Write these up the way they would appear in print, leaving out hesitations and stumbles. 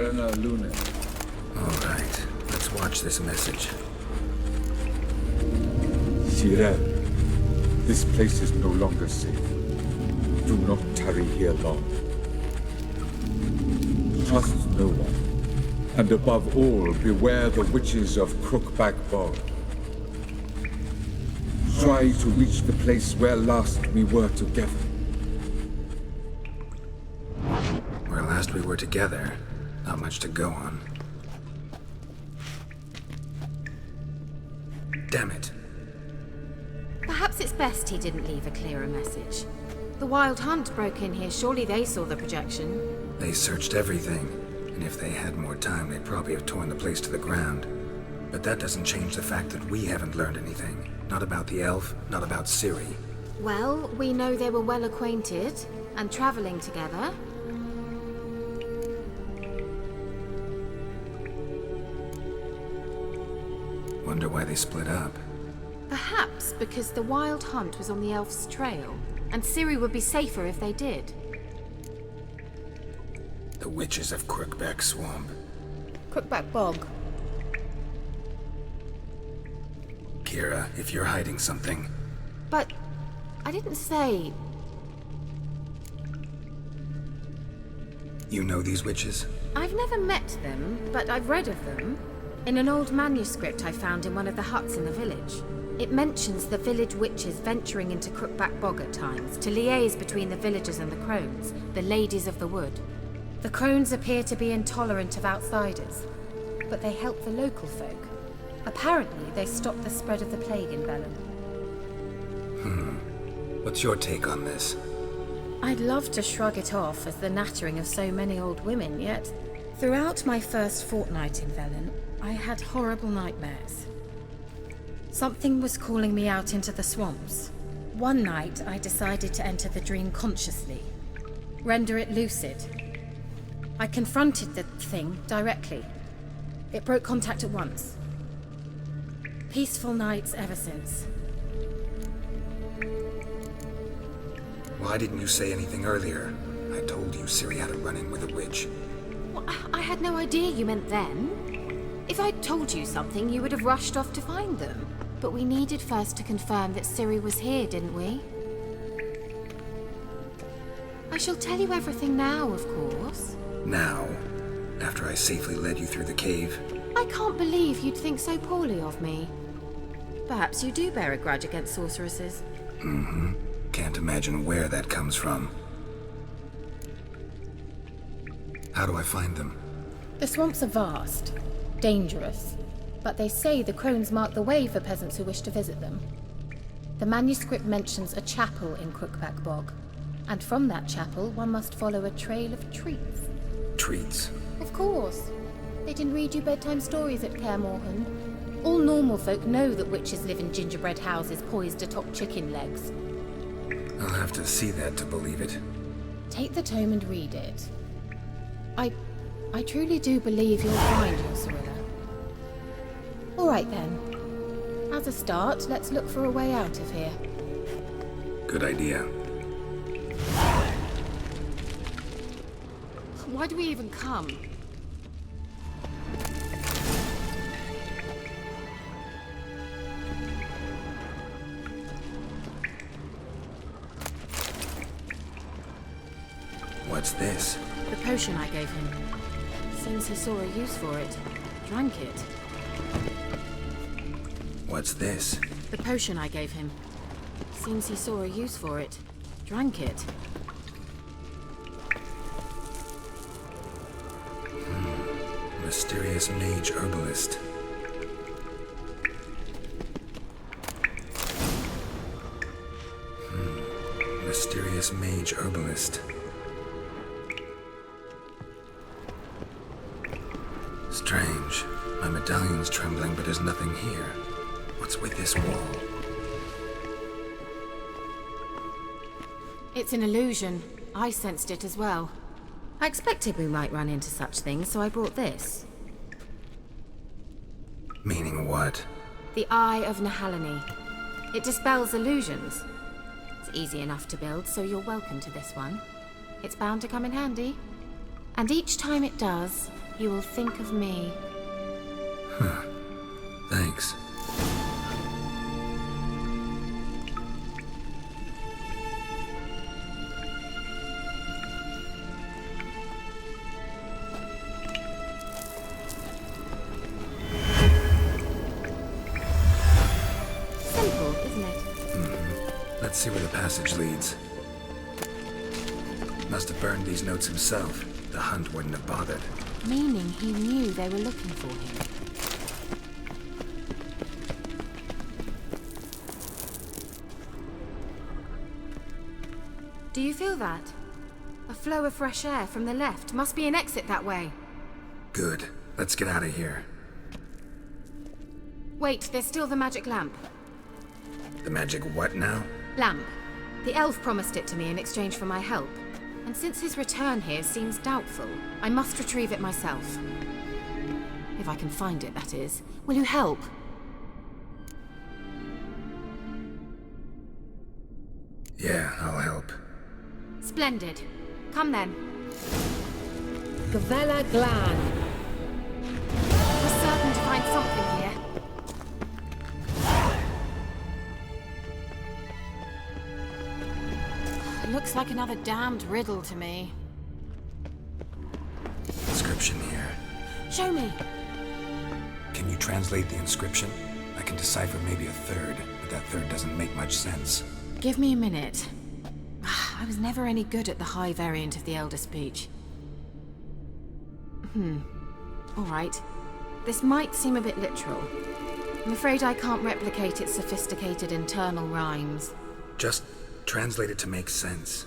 Serena Luna. All right, let's watch this message. Sirel, this place is no longer safe. Do not tarry here long. Trust no one. And above all, beware the witches of Crookback Bog. Try to reach the place where last we were together. Where last we were together, not much to go on. Damn it. Perhaps it's best he didn't leave a clearer message. The Wild Hunt broke in here, surely they saw the projection. They searched everything, and if they had more time, they'd probably have torn the place to the ground. But that doesn't change the fact that we haven't learned anything. Not about the elf, not about Ciri. Well, we know they were well acquainted, and traveling together. Wonder why they split up. Perhaps because the Wild Hunt was on the elf's trail, and Ciri would be safer if they did. The witches of Crookback Swamp. Crookback Bog. Kira, if you're hiding something... But I didn't say... You know these witches? I've never met them, but I've read of them. In an old manuscript I found in one of the huts in the village. It mentions the village witches venturing into Crookback Bog at times to liaise between the villagers and the crones, the ladies of the wood. The crones appear to be intolerant of outsiders, but they help the local folk. Apparently, they stopped the spread of the plague in Velen. What's your take on this? I'd love to shrug it off as the nattering of so many old women, yet throughout my first fortnight in Velen, I had horrible nightmares. Something was calling me out into the swamps. One night, I decided to enter the dream consciously, render it lucid. I confronted the thing directly. It broke contact at once. Peaceful nights ever since. Why didn't you say anything earlier? I told you Ciri had a run-in with a witch. Well, I had no idea you meant then. If I'd told you something, you would have rushed off to find them. But we needed first to confirm that Ciri was here, didn't we? I shall tell you everything now, of course. Now? After I safely led you through the cave? I can't believe you'd think so poorly of me. Perhaps you do bear a grudge against sorceresses. Mm-hmm. Can't imagine where that comes from. How do I find them? The swamps are vast, dangerous, but they say the crones mark the way for peasants who wish to visit them. The manuscript mentions a chapel in Crookback Bog, and from that chapel one must follow a trail of treats. Treats? Of course. They didn't read you bedtime stories at Kaer Morhen. All normal folk know that witches live in gingerbread houses poised atop chicken legs. I'll have to see that to believe it. Take the tome and read it. I truly do believe you'll find your Cirilla. All right then. As a start, let's look for a way out of here. Good idea. Why do we even come? What's this? The potion I gave him. Since he saw a use for it, drank it. What's this? The potion I gave him. Seems he saw a use for it. Drank it. Mysterious mage herbalist. Mysterious mage herbalist. Strange. My medallion's trembling, but there's nothing here. What's with this wall? It's an illusion. I sensed it as well. I expected we might run into such things, so I brought this. Meaning what? The Eye of Nahalani. It dispels illusions. It's easy enough to build, so you're welcome to this one. It's bound to come in handy. And each time it does, you will think of me. Thanks. Simple, isn't it? Let's see where the passage leads. Must have burned these notes himself. The hunt wouldn't have bothered. Meaning he knew they were looking for him. Do you feel that? A flow of fresh air from the left. Must be an exit that way. Good. Let's get out of here. Wait, there's still the magic lamp. The magic what now? Lamp. The elf promised it to me in exchange for my help. And since his return here seems doubtful, I must retrieve it myself. If I can find it, that is. Will you help? Yeah, I'll help. Splendid. Come then. Gavella Glan. We're certain to find something here. It looks like another damned riddle to me. Inscription here. Show me. Can you translate the inscription? I can decipher maybe a third, but that third doesn't make much sense. Give me a minute. I was never any good at the high variant of the Elder Speech. All right. This might seem a bit literal. I'm afraid I can't replicate its sophisticated internal rhymes. Just translate it to make sense.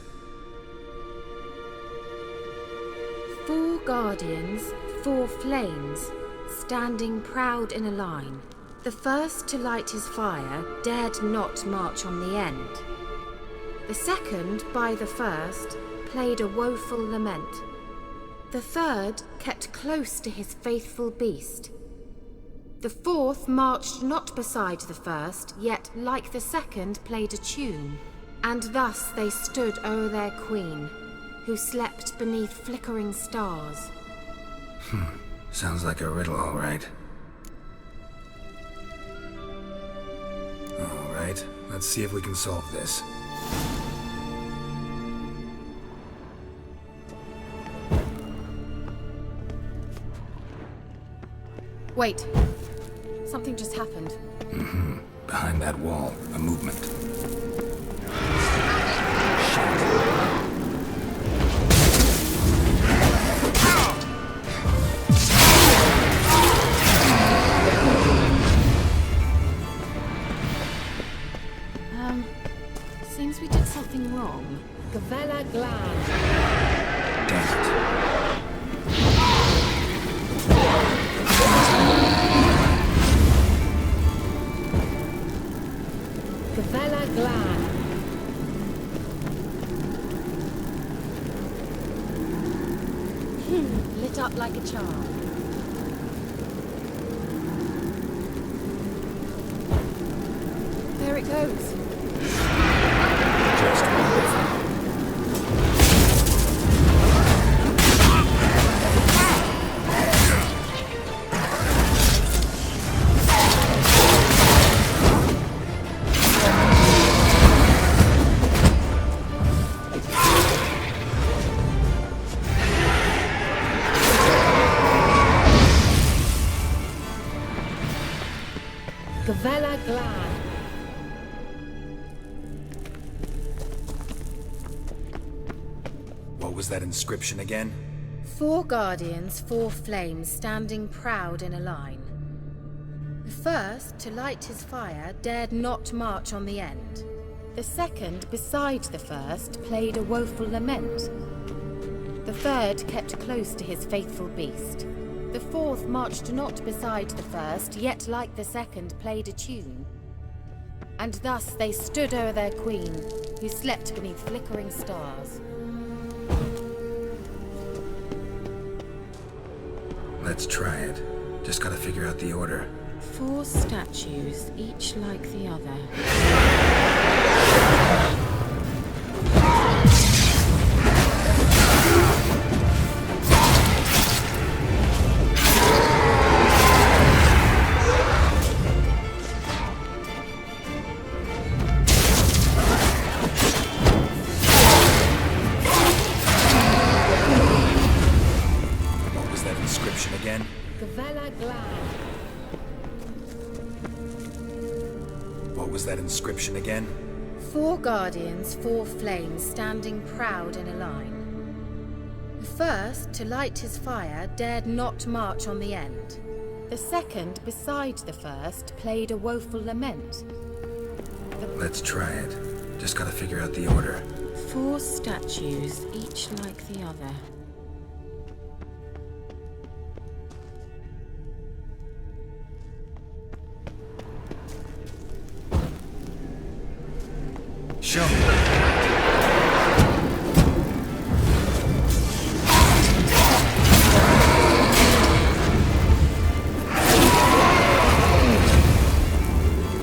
4 guardians, 4 flames, standing proud in a line. The first to light his fire dared not march on the end. The second, by the first, played a woeful lament. The third kept close to his faithful beast. The fourth marched not beside the first, yet like the second played a tune. And thus they stood o'er their queen, who slept beneath flickering stars. Sounds like a riddle, all right. All right, let's see if we can solve this. Wait. Something just happened. Behind that wall, a movement. Seems we did something wrong. Gavella Glan. Damn it. Gavella Glan. Lit up like a charm. There it goes. Just wonderful. Gavella Glan. What was that inscription again? 4 guardians, 4 flames, standing proud in a line. The first, to light his fire, dared not march on the end. The second, beside the first, played a woeful lament. The third kept close to his faithful beast. The fourth marched not beside the first, yet like the second played a tune. And thus they stood o'er their queen, who slept beneath flickering stars. Let's try it. Just gotta figure out the order. 4 statues, each like the other. What was that inscription again? 4 guardians, 4 flames, standing proud in a line. The first, to light his fire, dared not march on the end. The second, beside the first, played a woeful lament. Let's try it. Just gotta figure out the order. 4 statues, each like the other. Show me.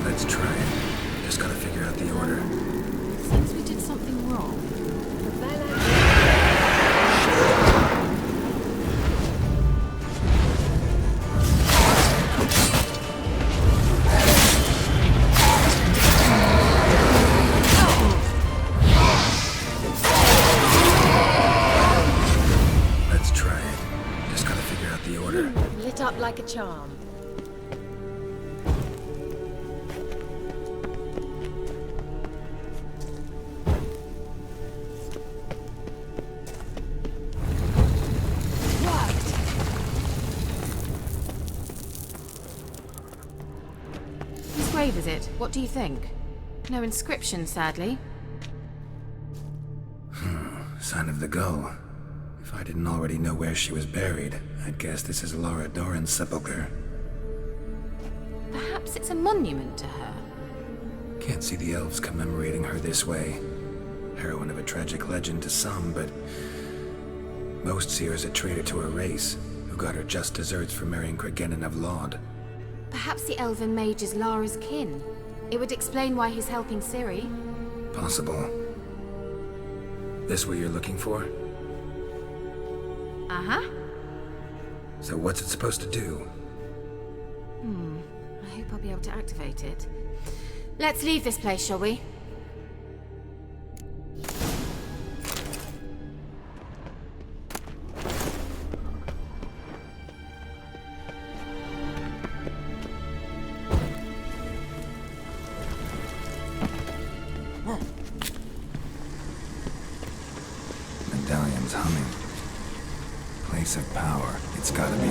Let's try it. Just gotta figure out the order. Seems we did something wrong. Let's try it. Just gotta figure out the order. Lit up like a charm. Whose grave is it? What do you think? No inscription, sadly. Sign of the gull. If I didn't already know where she was buried, I'd guess this is Laura Doran's sepulcher. Perhaps it's a monument to her. Can't see the elves commemorating her this way. Heroine of a tragic legend to some, but most see her as a traitor to her race, who got her just desserts for marrying Cregennan of Laud. Perhaps the elven mage is Lara's kin. It would explain why he's helping Ciri. Possible. This what you're looking for? Uh-huh. So what's it supposed to do? I hope I'll be able to activate it. Let's leave this place, shall we? Medallion's humming. Place of power. It's gotta be.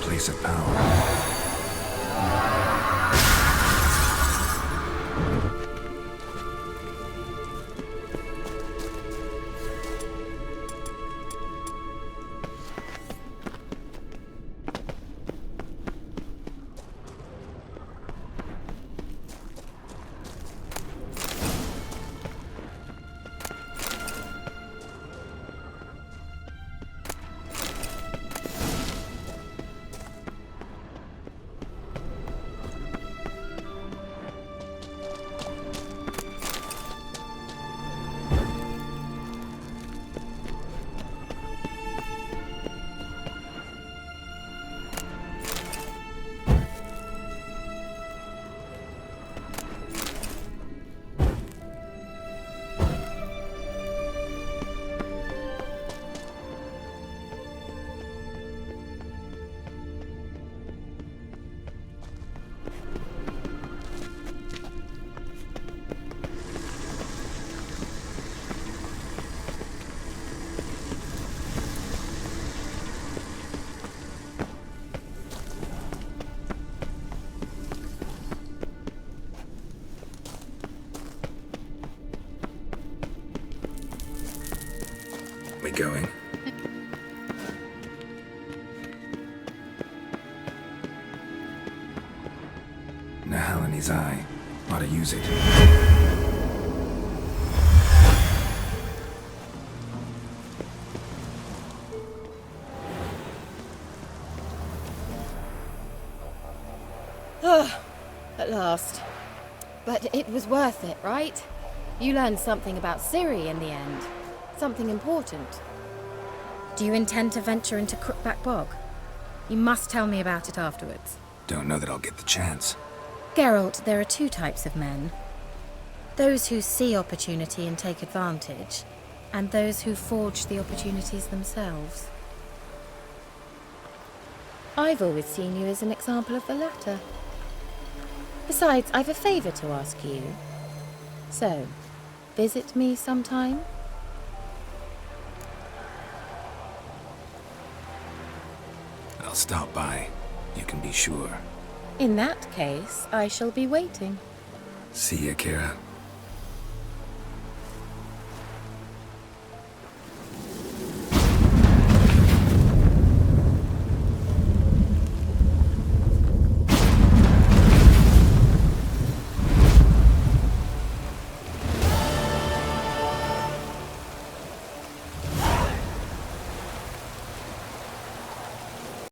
Place of power. going. Nahalani's eye. Ought to use it. At last. But it was worth it, right? You learned something about Ciri in the end. Something important. Do you intend to venture into Crookback Bog? You must tell me about it afterwards. Don't know that I'll get the chance. Geralt, there are two types of men. Those who see opportunity and take advantage, and those who forge the opportunities themselves. I've always seen you as an example of the latter. Besides, I've a favor to ask you. So, visit me sometime? I'll stop by. You can be sure. In that case, I shall be waiting. See ya, Kira.